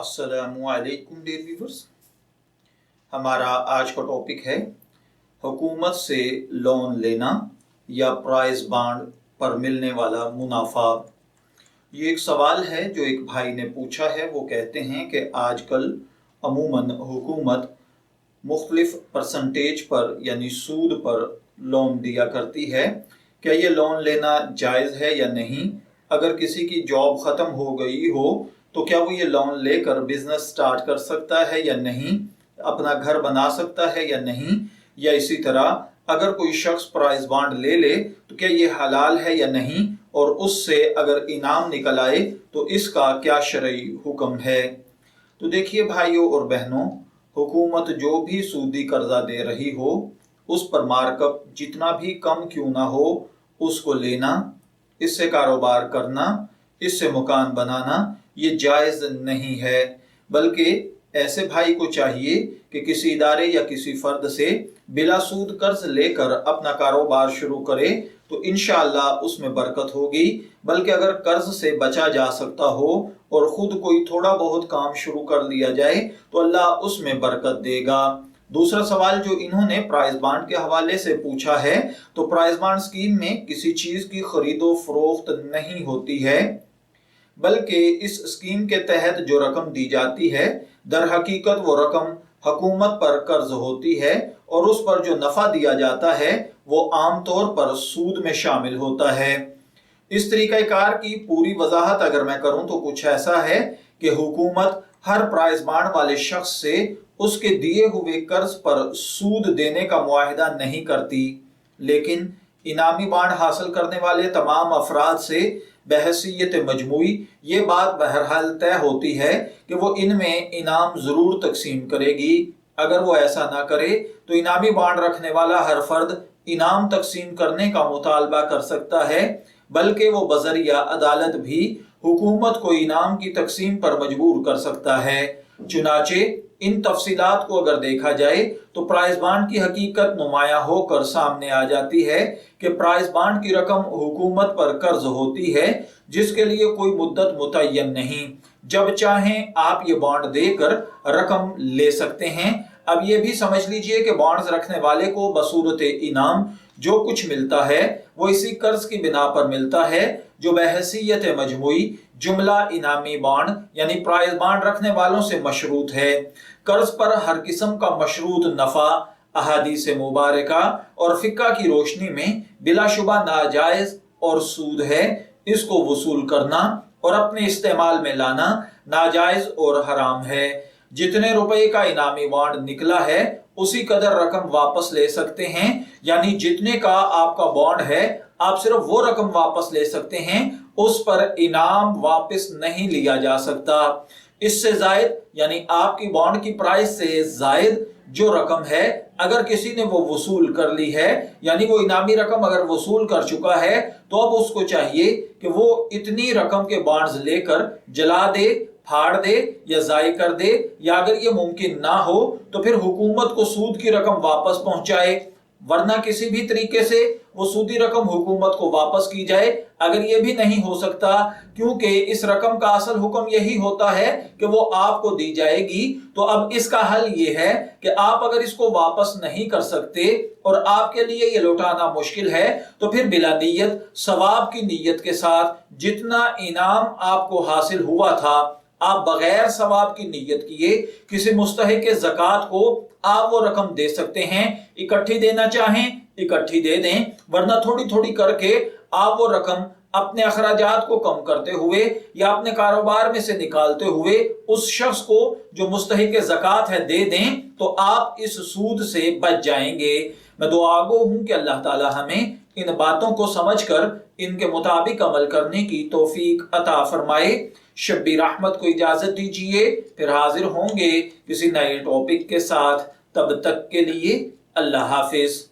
अस्सलामुअलैकुम dear viewers. हमारा आज का टॉपिक है हुकूमत से लोन लेना या प्राइस बॉन्ड पर मिलने वाला मुनाफा। ये एक सवाल है जो एक भाई ने पूछा है। वो कहते हैं कि आजकल अमूमन हुकूमत मुख्तलिफ परसेंटेज पर यानी सूद पर लोन दिया करती है। क्या ये लोन लेना जायज़ है या नहीं? अगर किसी की जॉब ख़त्म हो गई हो तो क्या वो ये लोन लेकर बिजनेस स्टार्ट कर सकता है या नहीं? अपना घर बना सकता है या नहीं? या इसी तरह अगर कोई शख्स प्राइस बॉन्ड ले ले तो क्या ये हलाल है या नहीं? और उससे अगर इनाम निकल आए तो इसका क्या शरई हुक्म है? तो देखिए भाइयों और बहनों, हुकूमत जो भी सूदी कर्जा दे रही हो उस पर मार्कअप जितना भी कम क्यों ना हो उसको लेना, इससे कारोबार करना, इससे मकान बनाना ये जायज़ नहीं है। बल्कि ऐसे भाई को चाहिए कि किसी इदारे या किसी फर्द से बिला सूद कर्ज लेकर अपना कारोबार शुरू करे तो इंशाअल्लाह उसमें बरकत होगी। बल्कि अगर कर्ज से बचा जा सकता हो और खुद कोई थोड़ा बहुत काम शुरू कर लिया जाए तो अल्लाह उसमें बरकत देगा। दूसरा सवाल जो इन्होंने प्राइस बॉन्ड के हवाले से पूछा है, तो प्राइस बॉन्ड स्कीम में किसी चीज की खरीदो फरोख्त नहीं होती है, बल्कि इस स्कीम के तहत जो रकम दी जाती है दर हकीकत वो रकम हुकूमत पर कर्ज होती है और उस पर जो नफा दिया जाता है वो आमतौर पर सूद में शामिल होता है। इस तरीक़ाकार की पूरी वजाहत अगर मैं करूं तो कुछ ऐसा है कि हुकूमत हर प्राइस बॉन्ड वाले शख्स से उसके दिए हुए कर्ज पर सूद देने का मुआहिदा नहीं करती, लेकिन इनामी बॉन्ड हासिल करने वाले तमाम अफराद से बहसीयत मजमूई ये बात बहरहाल तय होती है कि वो इनमें इनाम ज़रूर तकसीम करेगी। अगर वो ऐसा ना करे तो इनामी बॉन्ड रखने वाला हर फर्द इनाम तकसीम करने का मुतालबा कर सकता है, बल्कि वो बजरिया अदालत भी हुकूमत को इनाम की तकसीम पर मजबूर कर सकता है। चुनाचे इन तफसीलात को अगर देखा जाए तो प्राइस बॉन्ड की हकीकत नुमायां होकर सामने आ जाती है कि प्राइस बॉन्ड की रकम हुकूमत पर कर्ज होती है जिसके लिए कोई मुद्दत मुतय्यन नहीं। जब चाहें आप ये बॉन्ड देकर रकम ले सकते हैं। अब ये भी समझ लीजिए कि बॉन्ड्स रखने वाले को बसूरत इनाम जो कुछ मिलता है वो इसी कर्ज की बिना पर मिलता है जो बहसीयत मजमूई जुमला इनामी बॉन्ड यानी प्राइस बॉन्ड रखने वालों से मशरूत है। कर्ज पर हर किस्म का मशरूत नफा अहादीस मुबारका और फिक्का की रोशनी में बिलाशुबा नाजायज और सूद है। इसको वसूल करना और अपने इस्तेमाल में लाना नाजायज और हराम है। जितने रुपए का इनामी बॉन्ड निकला है उसी कदर रकम वापस ले सकते हैं, यानी जितने का आपका बॉन्ड है आप सिर्फ वो रकम वापस ले सकते हैं, उस पर इनाम वापस नहीं लिया जा सकता। इससे जायद यानी आपकी बॉन्ड की प्राइस से जायद जो रकम है अगर किसी ने वो वसूल कर ली है, यानी वो इनामी रकम अगर वसूल कर चुका है तो अब उसको चाहिए कि वो इतनी रकम के बॉन्ड्स लेकर जला दे, फाड़ दे या जाय कर दे, या अगर ये मुमकिन ना हो तो फिर हुकूमत को सूद की रकम वापस पहुंचाए, वरना किसी भी तरीके से वो सूदी रकम हुकूमत को वापस की जाए। अगर ये भी नहीं हो सकता क्योंकि इस रकम का असल हुक्म यही होता है कि वो आपको दी जाएगी, तो अब इसका हल ये है कि आप अगर इसको वापस नहीं कर सकते और आपके लिए ये लौटाना मुश्किल है तो फिर बिला नीयत सवाब की नीयत के साथ जितना इनाम आपको हासिल हुआ था आप बगैर सवाब की नीयत किए किसी मुस्तहिक ज़कात को आप वो रकम दे सकते हैं। इकट्ठी देना चाहें इकट्ठी दे दें, वरना थोड़ी थोड़ी करके आप वो रकम अपने अखराजात को कम करते हुए या अपने कारोबार में से निकालते हुए उस शख्स को जो मुस्तहिक ज़कात है दे दें, तो आप इस सूद से बच जाएंगे। मैं दुआगो हूं कि अल्लाह ताला हमें इन बातों को समझकर इनके मुताबिक अमल करने की तौफीक अता फरमाए। शब्बीर अहमद को इजाजत दीजिए, फिर हाजिर होंगे किसी नए टॉपिक के साथ। तब तक के लिए अल्लाह हाफिज।